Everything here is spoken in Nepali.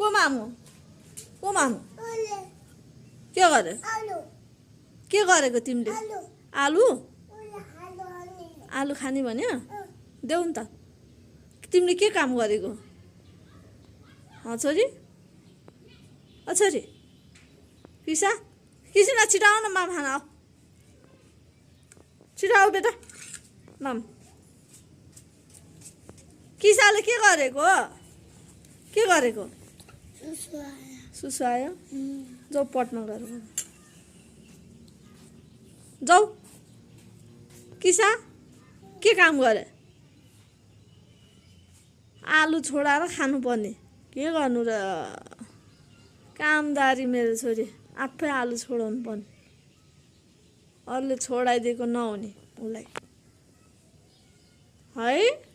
को मामु के गरे के गरेको तिमीले आलु आलु खाने भन्यो देऊ नि त तिमीले के काम गरेको छोरी छोरी किसा किसिना छिटाउ न माम खाना आऊ छिटाउ बेटा माम किसाले के गरेको सुसु आयो जाऊ पटमा गएर जाऊ किसा के काम गरे आलु छोडाएर खानुपर्ने के गर्नु र कामदारी मेरो छोरी आफै आलु छोडाउनु पर्ने अरूले छोडाइदिएको नहुने उसलाई है